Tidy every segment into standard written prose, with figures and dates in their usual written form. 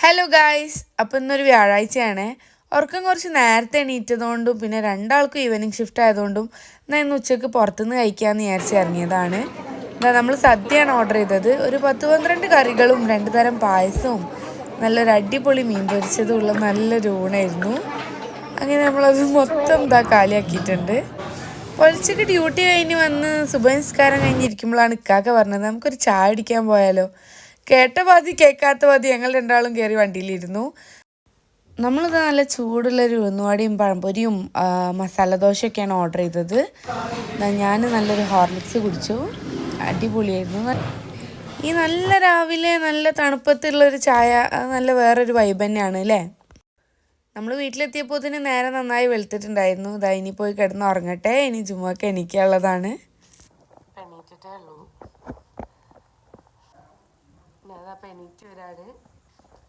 Hello guys, അപ്പോൾ ഇന്നൊരു വ്യാഴാഴ്ചയാണ്. ഉറക്കം കുറച്ച് നേരത്തെ എണീറ്റതുകൊണ്ടും പിന്നെ രണ്ടാൾക്കും ഈവനിങ് ഷിഫ്റ്റ് ആയതുകൊണ്ടും എന്നാൽ ഇന്ന് ഉച്ചയ്ക്ക് പുറത്തുനിന്ന് കഴിക്കാമെന്ന് വിചാരിച്ച് ഇറങ്ങിയതാണ്. നമ്മൾ സദ്യയാണ് ഓർഡർ ചെയ്തത്. ഒരു 10-12 കറികളും 2 തരം പായസവും നല്ലൊരു അടിപൊളി മീൻ പൊരിച്ചതും ഉള്ള നല്ലൊരു ഊണായിരുന്നു. അങ്ങനെ നമ്മളത് മൊത്തം കാലിയാക്കിയിട്ടുണ്ട്. പൊലിച്ചക്ക് ഡ്യൂട്ടി കഴിഞ്ഞ് വന്ന് സുബഹ് കഴിഞ്ഞിരിക്കുമ്പോഴാണ് ഇക്കാക്ക പറഞ്ഞത് നമുക്കൊരു ചായ അടിക്കാൻ പോയാലോ. കേട്ട പാതി കേൾക്കാത്ത പാതി ഞങ്ങൾ രണ്ടാളും കയറി വണ്ടിയിലിരുന്നു. നമ്മളിത് നല്ല ചൂടുള്ളൊരു ഉഴുന്നുവടയും പഴംപൊരിയും മസാല ദോശയൊക്കെയാണ് ഓർഡർ ചെയ്തത്. ഞാൻ നല്ലൊരു ഹോർലിക്സ് കുടിച്ചു. അടിപൊളിയായിരുന്നു. ഈ നല്ല രാവിലെ നല്ല തണുപ്പത്തുള്ളൊരു ചായ നല്ല വേറൊരു വൈബ് തന്നെയാണ് അല്ലേ. നമ്മൾ വീട്ടിലെത്തിയപ്പോൾ തന്നെ നേരെ നന്നായി വെളുത്തിട്ടുണ്ടായിരുന്നു. ഇനി പോയി കിടന്ന് ഉറങ്ങട്ടെ. ഇനി ജുമുഅക്ക് എണീക്കാനുള്ളതാണ്. എണീറ്റിട്ടേ ഉള്ളൂ. ഞാനപ്പോൾ എണീറ്റ് വരാണ്.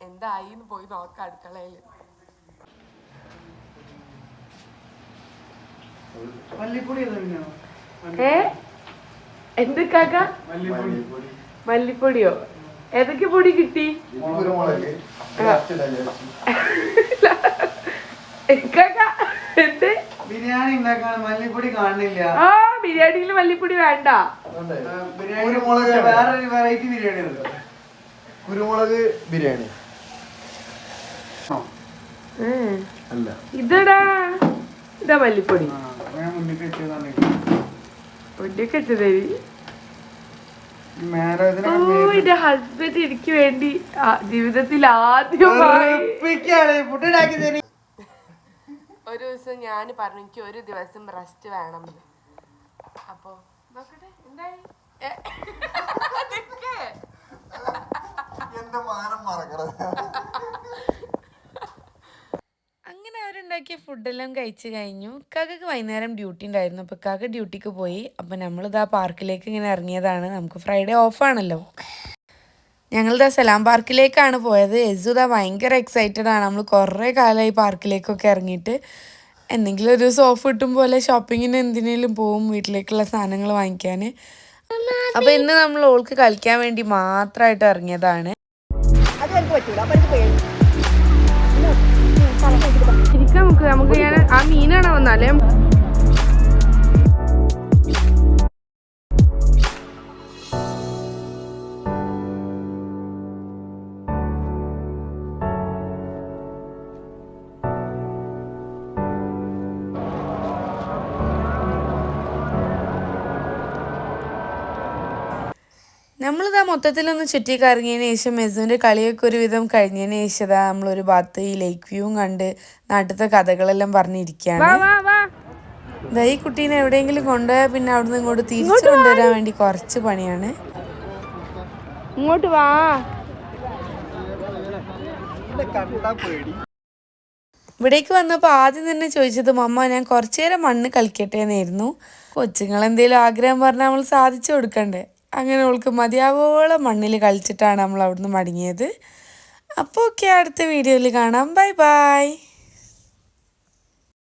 എന്തായിന്ന് പോയി നോക്കാം അടുക്കളയിൽ. എന്തൊക്കാക്ക മല്ലിപ്പൊടിയോ? ഏതൊക്കെ പൊടി കിട്ടി? ബിരിയാണി ഉണ്ടാക്കാൻ മല്ലിപ്പൊടി കാണില്ല. ആ ബിരിയാണിയിൽ മല്ലിപ്പൊടി വേണ്ട. കുരുമുളക് വേറൊരു വെറൈറ്റി ബിരിയാണി ഉണ്ട്. കുരുമുളക് ബിരിയാണി അല്ല, ഇതാ മല്ലിപ്പൊടി. പൊടിയൊക്കെ ഇട്ടതരി. എന്റെ ഹസ്ബൻഡ് എനിക്ക് വേണ്ടി ജീവിതത്തിൽ ആദ്യമായി ഒരു ദിവസം ഞാൻ പറഞ്ഞു എനിക്ക് ഒരു ദിവസം റെസ്റ്റ് വേണം. അപ്പൊ നോക്കട്ടെ എന്തായി. അങ്ങനെ അവരുണ്ടാക്കിയ ഫുഡെല്ലാം കഴിച്ച് കഴിഞ്ഞു. ഇക്കാക്ക് വൈകുന്നേരം ഡ്യൂട്ടി ഉണ്ടായിരുന്നു. അപ്പോൾ ഇക്കാക്ക് ഡ്യൂട്ടിക്ക് പോയി. അപ്പോൾ നമ്മളിതാ പാർക്കിലേക്ക് ഇങ്ങനെ ഇറങ്ങിയതാണ്. നമുക്ക് ഫ്രൈഡേ ഓഫാണല്ലോ. ഞങ്ങളിതാ സലാം പാർക്കിലേക്കാണ് പോയത്. യസുദാ ഭയങ്കര എക്സൈറ്റഡ് ആണ്. നമ്മൾ കുറേ കാലമായി പാർക്കിലേക്കൊക്കെ ഇറങ്ങിയിട്ട്. എന്തെങ്കിലും ഒരു ഓഫ് കിട്ടും പോലെ ഷോപ്പിങ്ങിന് എന്തിനേലും പോവും, വീട്ടിലേക്കുള്ള സാധനങ്ങൾ വാങ്ങിക്കാൻ. അപ്പോൾ ഇന്ന് നമ്മൾ ഓൾക്ക് കളിക്കാൻ വേണ്ടി മാത്രമായിട്ട് ഇറങ്ങിയതാണ്. നമുക്ക് ഞാൻ ആ മീനാണോ വന്നാലേ. നമ്മളിതാ മൊത്തത്തിലൊന്ന് ചുറ്റിക്കറങ്ങിയതിന് ശേഷം മെസുവിൻ്റെ കളിയൊക്കെ ഒരുവിധം കഴിഞ്ഞതിന് ശേഷം നമ്മളൊരു ഭാഗത്ത് ഈ ലേക്ക് വ്യൂവും കണ്ട് നാട്ടിലത്തെ കഥകളെല്ലാം പറഞ്ഞിരിക്കുകയാണ്. ഈ കുട്ടീനെ എവിടെയെങ്കിലും കൊണ്ടുപോയാൽ പിന്നെ അവിടുന്ന് ഇങ്ങോട്ട് തിരിച്ചു കൊണ്ടുവരാൻ വേണ്ടി കുറച്ച് പണിയാണ്. ഇങ്ങോട്ട് വാ. ഇവിടേക്ക് വന്നപ്പോൾ ആദ്യം തന്നെ ചോദിച്ചത് മമ്മ ഞാൻ കുറച്ചു നേരം മണ്ണ് കളിക്കട്ടെ എന്നായിരുന്നു. കൊച്ചുങ്ങൾ എന്തെങ്കിലും ആഗ്രഹം പറഞ്ഞാൽ നമ്മൾ സാധിച്ചു കൊടുക്കണ്ടേ. അങ്ങനെ അവൾക്ക് മതിയാവോളം മണ്ണിൽ കളിച്ചിട്ടാണ് നമ്മൾ അവിടുന്ന് മടങ്ങിയത്. അപ്പോൾ ഓക്കെ, അടുത്ത വീഡിയോയിൽ കാണാം. Bye bye.